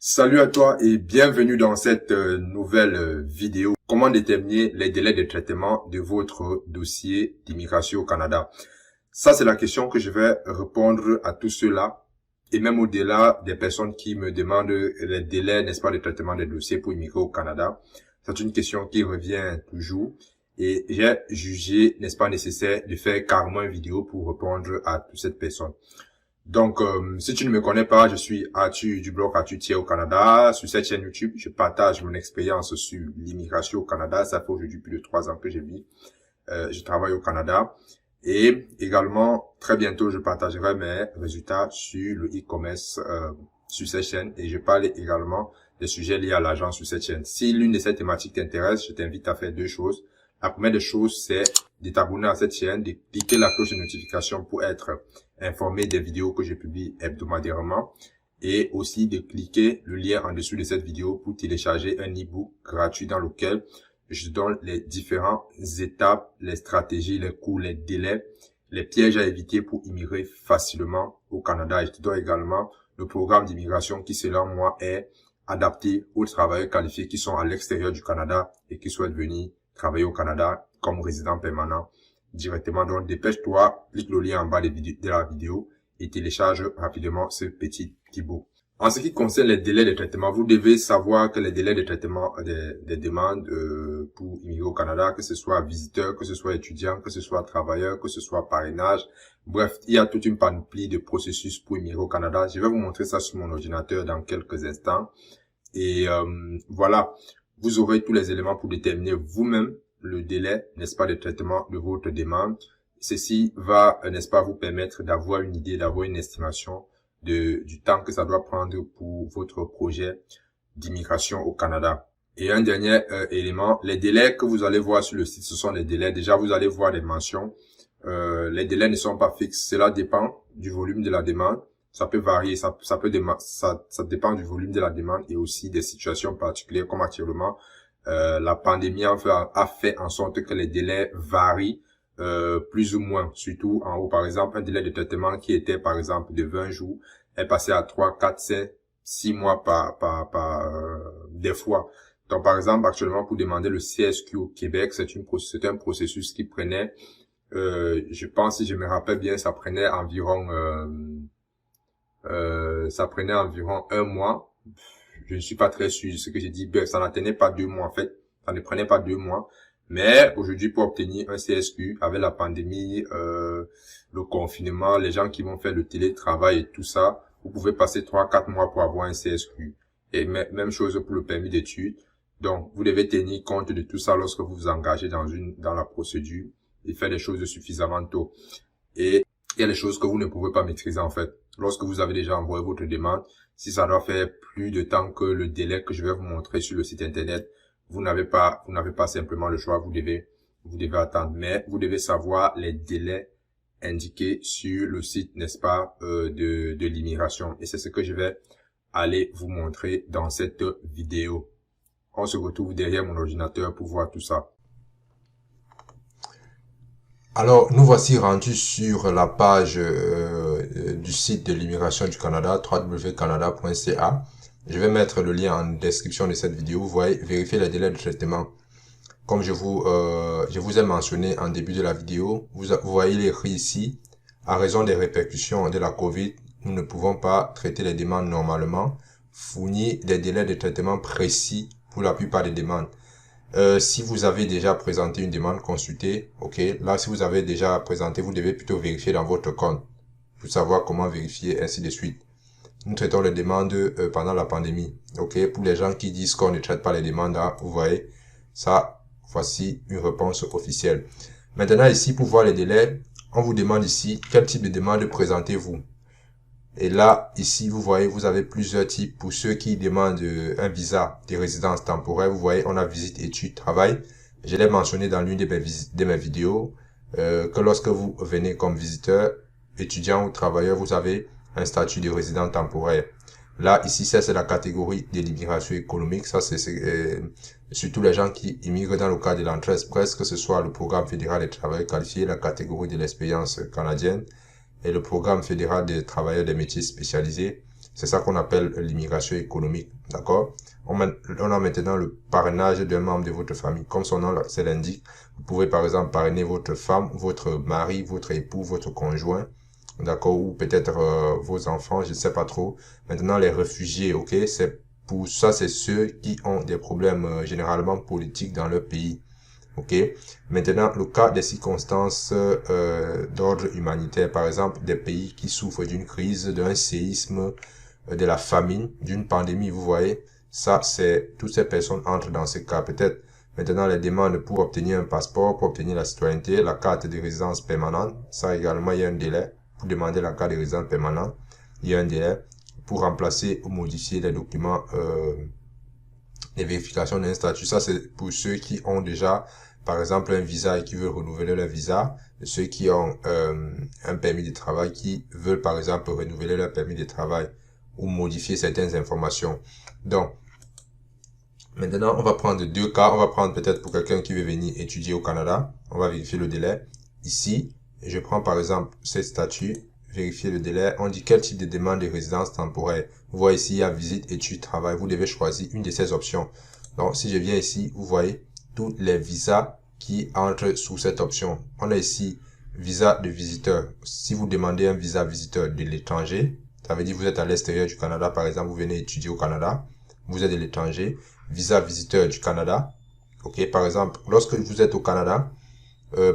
Salut à toi et bienvenue dans cette nouvelle vidéo. Comment déterminer les délais de traitement de votre dossier d'immigration au Canada? Ça, c'est la question que je vais répondre à tous ceux-là et même au-delà des personnes qui me demandent les délais, n'est-ce pas, de traitement des dossiers pour immigrer au Canada. C'est une question qui revient toujours et j'ai jugé, n'est-ce pas, nécessaire de faire carrément une vidéo pour répondre à toutes ces personnes. Donc, si tu ne me connais pas, je suis Arthur du blog Arthur Thiers au Canada. Sur cette chaîne YouTube, je partage mon expérience sur l'immigration au Canada. Ça fait aujourd'hui plus de 3 ans que je vis. Je travaille au Canada. Et également, très bientôt, je partagerai mes résultats sur le e-commerce sur cette chaîne. Et je parle également des sujets liés à l'argent sur cette chaîne. Si l'une de ces thématiques t'intéresse, je t'invite à faire 2 choses. La première des choses, c'est de t'abonner à cette chaîne, de cliquer la cloche de notification pour être informé des vidéos que je publie hebdomadairement et aussi de cliquer le lien en dessous de cette vidéo pour télécharger un e-book gratuit dans lequel je donne les différentes étapes, les stratégies, les coûts, les délais, les pièges à éviter pour immigrer facilement au Canada. Et je te donne également le programme d'immigration qui, selon moi, est adapté aux travailleurs qualifiés qui sont à l'extérieur du Canada et qui souhaitent venir travailler au Canada comme résident permanent directement. Donc, dépêche-toi, clique le lien en bas de la vidéo et télécharge rapidement ce petit e-book. En ce qui concerne les délais de traitement, vous devez savoir que les délais de traitement des demandes pour immigrer au Canada, que ce soit visiteur, que ce soit étudiant, que ce soit travailleur, que ce soit parrainage, bref, il y a toute une panoplie de processus pour immigrer au Canada. Je vais vous montrer ça sur mon ordinateur dans quelques instants. Et voilà, vous aurez tous les éléments pour déterminer vous-même le délai, n'est-ce pas, de traitement de votre demande. Ceci va, n'est-ce pas, vous permettre d'avoir une idée, d'avoir une estimation du temps que ça doit prendre pour votre projet d'immigration au Canada. Et un dernier élément, les délais que vous allez voir sur le site, ce sont les délais. Déjà, vous allez voir les mentions. Les délais ne sont pas fixes. Cela dépend du volume de la demande. Ça peut varier, ça dépend du volume de la demande et aussi des situations particulières comme actuellement. La pandémie a fait en sorte que les délais varient plus ou moins, surtout en haut. Par exemple, un délai de traitement qui était par exemple de 20 jours est passé à 3, 4, 5, 6 mois des fois. Donc par exemple, actuellement pour demander le CSQ au Québec, c'est un processus qui prenait, je pense, si je me rappelle bien, ça prenait environ 1 mois. Je ne suis pas très sûr de ce que j'ai dit. Ça n'atteignait pas 2 mois en fait. Ça ne prenait pas 2 mois. Mais aujourd'hui, pour obtenir un CSQ, avec la pandémie, le confinement, les gens qui vont faire le télétravail et tout ça, vous pouvez passer 3-4 mois pour avoir un CSQ. Et même chose pour le permis d'études. Donc, vous devez tenir compte de tout ça lorsque vous vous engagez dans la procédure et faire les choses suffisamment tôt. Et il y a des choses que vous ne pouvez pas maîtriser en fait. Lorsque vous avez déjà envoyé votre demande, si ça doit faire plus de temps que le délai que je vais vous montrer sur le site internet, vous n'avez pas simplement le choix, vous devez attendre. Mais vous devez savoir les délais indiqués sur le site, n'est-ce pas, de l'immigration. Et c'est ce que je vais aller vous montrer dans cette vidéo. On se retrouve derrière mon ordinateur pour voir tout ça. Alors, nous voici rendus sur la page du site de l'immigration du Canada, www.canada.ca. Je vais mettre le lien en description de cette vidéo. Vous voyez, vérifiez les délais de traitement. Comme je vous ai mentionné en début de la vidéo, vous voyez l'écrit ici. À raison des répercussions de la COVID, nous ne pouvons pas traiter les demandes normalement. Fournir des délais de traitement précis pour la plupart des demandes. Si vous avez déjà présenté une demande, consultez. Ok, là, si vous avez déjà présenté, vous devez plutôt vérifier dans votre compte pour savoir comment vérifier, ainsi de suite. Nous traitons les demandes pendant la pandémie. Ok, pour les gens qui disent qu'on ne traite pas les demandes, là, vous voyez, ça, voici une réponse officielle. Maintenant, ici, pour voir les délais, on vous demande ici, quel type de demande présentez-vous? Et là, ici, vous voyez, vous avez plusieurs types. Pour ceux qui demandent un visa de résidence temporaire, vous voyez, on a visite, études, travail. Je l'ai mentionné dans l'une de mes vidéos, que lorsque vous venez comme visiteur, étudiant ou travailleur, vous avez un statut de résident temporaire. Là, ici, ça, c'est la catégorie de l'immigration économique. Ça, c'est surtout les gens qui immigrent dans le cadre de l'entrée express, que ce soit le programme fédéral des travailleurs qualifiés, la catégorie de l'expérience canadienne, et le programme fédéral des travailleurs des métiers spécialisés. C'est ça qu'on appelle l'immigration économique, d'accord? On a maintenant le parrainage d'un membre de votre famille. Comme son nom l'indique, vous pouvez par exemple parrainer votre femme, votre mari, votre époux, votre conjoint, d'accord? Ou peut-être vos enfants, je ne sais pas trop. Maintenant, les réfugiés, ok? Pour ça, c'est ceux qui ont des problèmes généralement politiques dans leur pays. Ok. Maintenant, le cas des circonstances d'ordre humanitaire, par exemple, des pays qui souffrent d'une crise, d'un séisme, de la famine, d'une pandémie, vous voyez, ça, c'est toutes ces personnes entrent dans ce cas. Peut-être maintenant les demandes pour obtenir un passeport, pour obtenir la citoyenneté, la carte de résidence permanente, ça également, il y a un délai pour demander la carte de résidence permanente, il y a un délai pour remplacer ou modifier les documents les vérifications d'un statut. Ça, c'est pour ceux qui ont déjà, par exemple, un visa et qui veulent renouveler leur visa. Ceux qui ont un permis de travail, qui veulent, par exemple, renouveler leur permis de travail ou modifier certaines informations. Donc, maintenant, on va prendre deux cas. On va prendre peut-être pour quelqu'un qui veut venir étudier au Canada. On va vérifier le délai. Ici, je prends par exemple ce statut. Vérifier le délai. On dit quel type de demande de résidence temporaire. Vous voyez ici, il y a visite, études, travail. Vous devez choisir une de ces options. Donc, si je viens ici, vous voyez tous les visas qui entrent sous cette option. On a ici visa de visiteur. Si vous demandez un visa visiteur de l'étranger, ça veut dire que vous êtes à l'extérieur du Canada. Par exemple, vous venez étudier au Canada. Vous êtes de l'étranger. Visa visiteur du Canada. Ok, par exemple, lorsque vous êtes au Canada,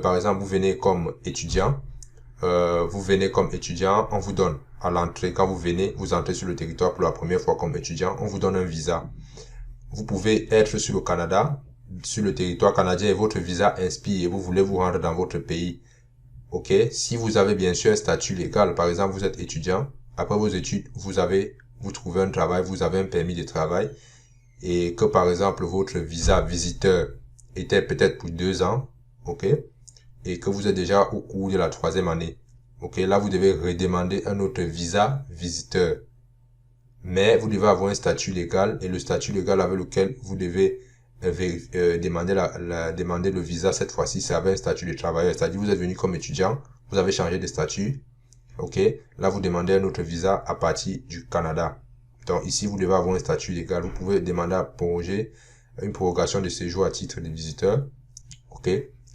par exemple, vous venez comme étudiant. On vous donne à l'entrée, quand vous venez, vous entrez sur le territoire pour la première fois comme étudiant, on vous donne un visa. Vous pouvez être sur le Canada, sur le territoire canadien et votre visa expire et vous voulez vous rendre dans votre pays. Ok, si vous avez bien sûr un statut légal, par exemple, vous êtes étudiant, après vos études, vous trouvez un travail, vous avez un permis de travail et que par exemple, votre visa visiteur était peut-être pour 2 ans, ok, et que vous êtes déjà au cours de la 3e année. Ok, là, vous devez redemander un autre visa visiteur. Mais vous devez avoir un statut légal et le statut légal avec lequel vous devez demander demander le visa cette fois-ci, c'est avec un statut de travailleur. C'est-à-dire, vous êtes venu comme étudiant, vous avez changé de statut. Ok, là, vous demandez un autre visa à partir du Canada. Donc, ici, vous devez avoir un statut légal. Vous pouvez demander à proroger une prorogation de séjour à titre de visiteur. Ok.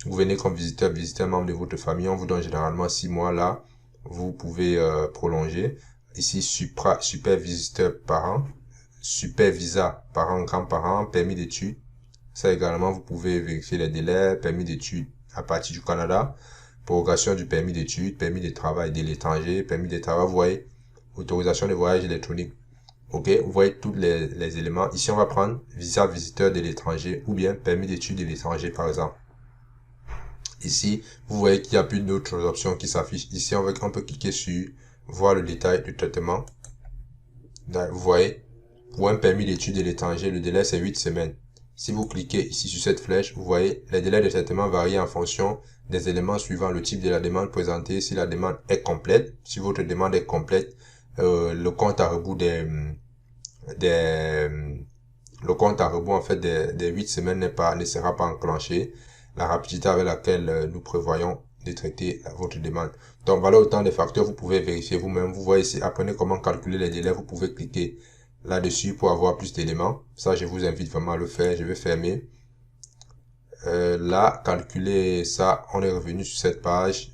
Vous venez comme visiteur, visiter un membre de votre famille, on vous donne généralement 6 mois là, vous pouvez prolonger. Ici, super visiteur parent, super visa parent, grand-parent, permis d'études. Ça également, vous pouvez vérifier les délais, permis d'études à partir du Canada, prorogation du permis d'études, permis de travail de l'étranger, permis de travail, vous voyez, autorisation de voyage électronique. Ok, vous voyez tous les éléments. Ici, on va prendre visa visiteur de l'étranger ou bien permis d'études de l'étranger, par exemple. Ici, vous voyez qu'il n'y a plus d'autres options qui s'affichent. Ici, on peut cliquer sur voir le détail du traitement. Là, vous voyez, pour un permis d'études de l'étranger, le délai c'est 8 semaines. Si vous cliquez ici sur cette flèche, vous voyez, les délais de traitement varient en fonction des éléments suivants. Le type de la demande présentée, si la demande est complète, si votre demande est complète, le compte à rebours en fait des 8 semaines ne sera pas enclenché. La rapidité avec laquelle nous prévoyons de traiter votre demande. Donc voilà autant de facteurs, vous pouvez vérifier vous-même. Vous voyez ici, apprenez comment calculer les délais, vous pouvez cliquer là-dessus pour avoir plus d'éléments. Ça, je vous invite vraiment à le faire. Je vais fermer. Là, calculer ça, on est revenu sur cette page.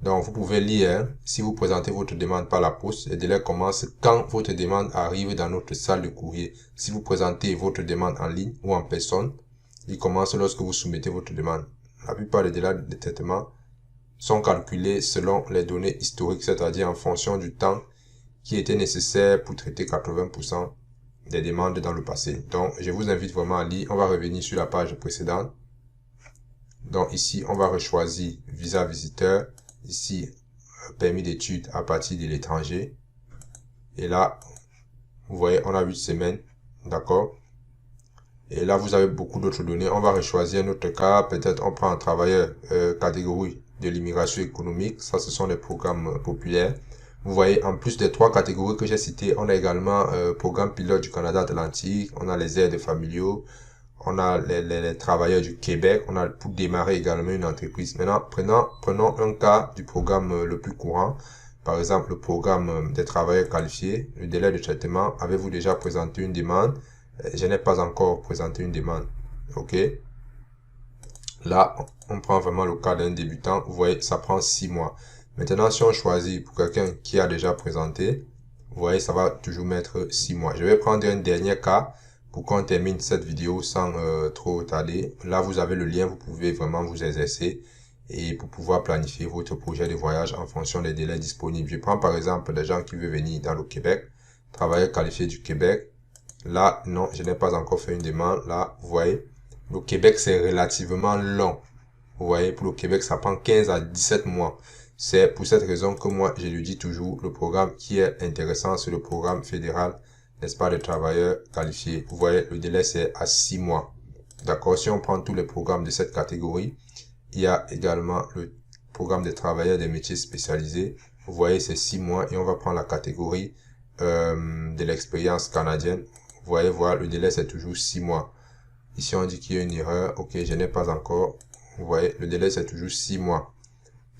Donc, vous pouvez lire, si vous présentez votre demande par la poste, les délais commencent quand votre demande arrive dans notre salle de courrier. Si vous présentez votre demande en ligne ou en personne, il commence lorsque vous soumettez votre demande. La plupart des délais de traitement sont calculés selon les données historiques, c'est-à-dire en fonction du temps qui était nécessaire pour traiter 80% des demandes dans le passé. Donc, je vous invite vraiment à lire. On va revenir sur la page précédente. Donc, ici, on va choisir visa visiteur. Ici, permis d'études à partir de l'étranger. Et là, vous voyez, on a 8 semaines. D'accord? Et là, vous avez beaucoup d'autres données. On va choisir un autre cas. Peut-être on prend un travailleur catégorie de l'immigration économique. Ça, ce sont les programmes populaires. Vous voyez, en plus des 3 catégories que j'ai citées, on a également programme pilote du Canada Atlantique. On a les aides familiaux. On a les travailleurs du Québec. On a pour démarrer également une entreprise. Maintenant, prenons un cas du programme le plus courant. par exemple, le programme des travailleurs qualifiés, le délai de traitement, avez-vous déjà présenté une demande? Je n'ai pas encore présenté une demande. OK? Là, on prend vraiment le cas d'un débutant. Vous voyez, ça prend 6 mois. Maintenant, si on choisit pour quelqu'un qui a déjà présenté, vous voyez, ça va toujours mettre 6 mois. Je vais prendre un dernier cas pour qu'on termine cette vidéo sans trop tarder. Là, vous avez le lien, vous pouvez vraiment vous exercer et pour pouvoir planifier votre projet de voyage en fonction des délais disponibles. Je prends par exemple des gens qui veulent venir dans le Québec, travailleurs qualifiés du Québec. Là, non, je n'ai pas encore fait une demande. Là, vous voyez, le Québec, c'est relativement long. Vous voyez, pour le Québec, ça prend 15 à 17 mois. C'est pour cette raison que moi, je le dis toujours, le programme qui est intéressant, c'est le programme fédéral, n'est-ce pas, des travailleurs qualifiés. Vous voyez, le délai, c'est à 6 mois. D'accord? Si on prend tous les programmes de cette catégorie, il y a également le programme des travailleurs des métiers spécialisés. Vous voyez, c'est 6 mois et on va prendre la catégorie de l'expérience canadienne. Vous voyez, voilà, le délai, c'est toujours 6 mois. Ici, on dit qu'il y a une erreur. Ok, je n'ai pas encore. Vous voyez, le délai, c'est toujours 6 mois.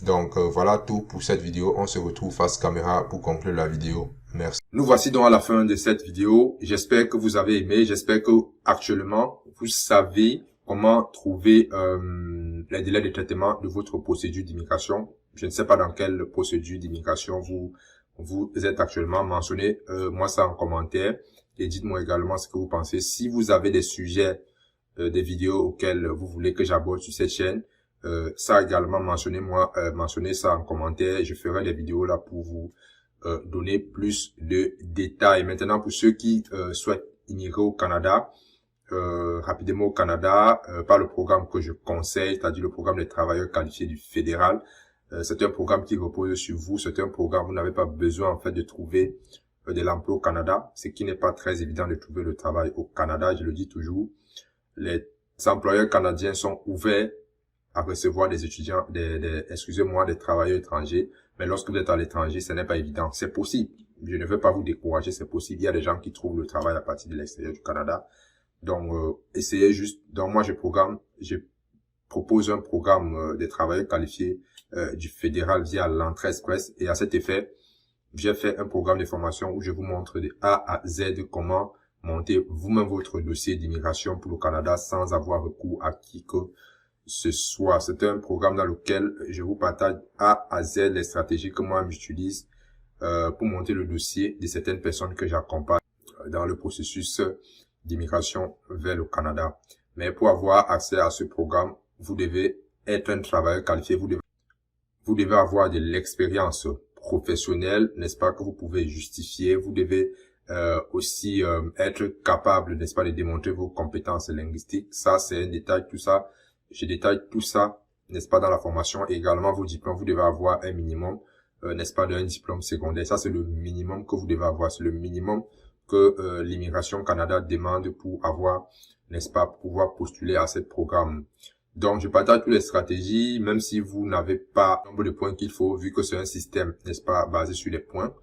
Donc, voilà tout pour cette vidéo. On se retrouve face caméra pour conclure la vidéo. Merci. Nous voici donc à la fin de cette vidéo. J'espère que vous avez aimé. J'espère que actuellement, vous savez comment trouver les délais de traitement de votre procédure d'immigration. Je ne sais pas dans quelle procédure d'immigration vous êtes actuellement. Mentionnez moi ça en commentaire et dites-moi également ce que vous pensez. Si vous avez des sujets, des vidéos auxquelles vous voulez que j'aborde sur cette chaîne, ça également mentionnez ça en commentaire. Je ferai des vidéos là pour vous donner plus de détails. Maintenant, pour ceux qui souhaitent immigrer au Canada, rapidement au Canada, par le programme que je conseille, c'est-à-dire le programme des travailleurs qualifiés du fédéral. C'est un programme qui repose sur vous. C'est un programme, vous n'avez pas besoin en fait de trouver de l'emploi au Canada, ce qui n'est pas très évident de trouver le travail au Canada. Je le dis toujours, les employeurs canadiens sont ouverts à recevoir des étudiants, excusez-moi, des travailleurs étrangers. Mais lorsque vous êtes à l'étranger, ce n'est pas évident. C'est possible. Je ne veux pas vous décourager, c'est possible. Il y a des gens qui trouvent le travail à partir de l'extérieur du Canada. Donc, essayez juste. Donc, moi, je propose un programme des travailleurs qualifiés du fédéral via l'entrée express. Et à cet effet, j'ai fait un programme de formation où je vous montre de A à Z comment monter vous-même votre dossier d'immigration pour le Canada sans avoir recours à qui que ce soit. C'est un programme dans lequel je vous partage A à Z les stratégies que moi j'utilise pour monter le dossier de certaines personnes que j'accompagne dans le processus d'immigration vers le Canada. Mais pour avoir accès à ce programme, vous devez être un travailleur qualifié, vous devez avoir de l'expérience professionnelle, n'est-ce pas, que vous pouvez justifier. Vous devez aussi être capable, n'est-ce pas, de démontrer vos compétences linguistiques. Ça, c'est un détail, tout ça. Je détaille tout ça, n'est-ce pas, dans la formation. Et également, vos diplômes, vous devez avoir un minimum, n'est-ce pas, d'un diplôme secondaire. Ça, c'est le minimum que vous devez avoir. C'est le minimum que l'Immigration Canada demande pour avoir, n'est-ce pas, pour pouvoir postuler à ce programme. Donc, je partage toutes les stratégies, même si vous n'avez pas le nombre de points qu'il faut, vu que c'est un système, n'est-ce pas, basé sur les points.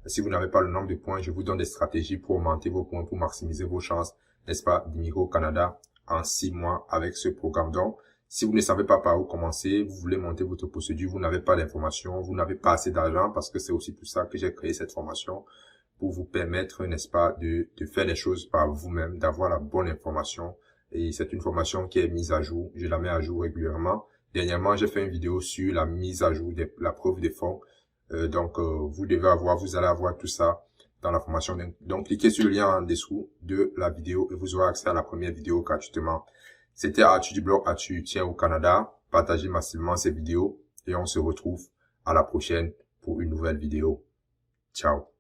Si vous n'avez pas le nombre de points, je vous donne des stratégies pour augmenter vos points, pour maximiser vos chances, n'est-ce pas, d'immigrer au Canada en 6 mois avec ce programme. Donc, si vous ne savez pas par où commencer, vous voulez monter votre procédure, vous n'avez pas d'informations, vous n'avez pas assez d'argent, parce que c'est aussi pour ça que j'ai créé cette formation, pour vous permettre, n'est-ce pas, de faire les choses par vous-même, d'avoir la bonne information. Et c'est une formation qui est mise à jour. Je la mets à jour régulièrement. Dernièrement, j'ai fait une vidéo sur la mise à jour de la preuve des fonds. Donc, vous allez avoir tout ça dans la formation. Donc, cliquez sur le lien en dessous de la vidéo et vous aurez accès à la première vidéo gratuitement. C'était Arthur du blog Arthur Tient au Canada. Partagez massivement ces vidéos et on se retrouve à la prochaine pour une nouvelle vidéo. Ciao.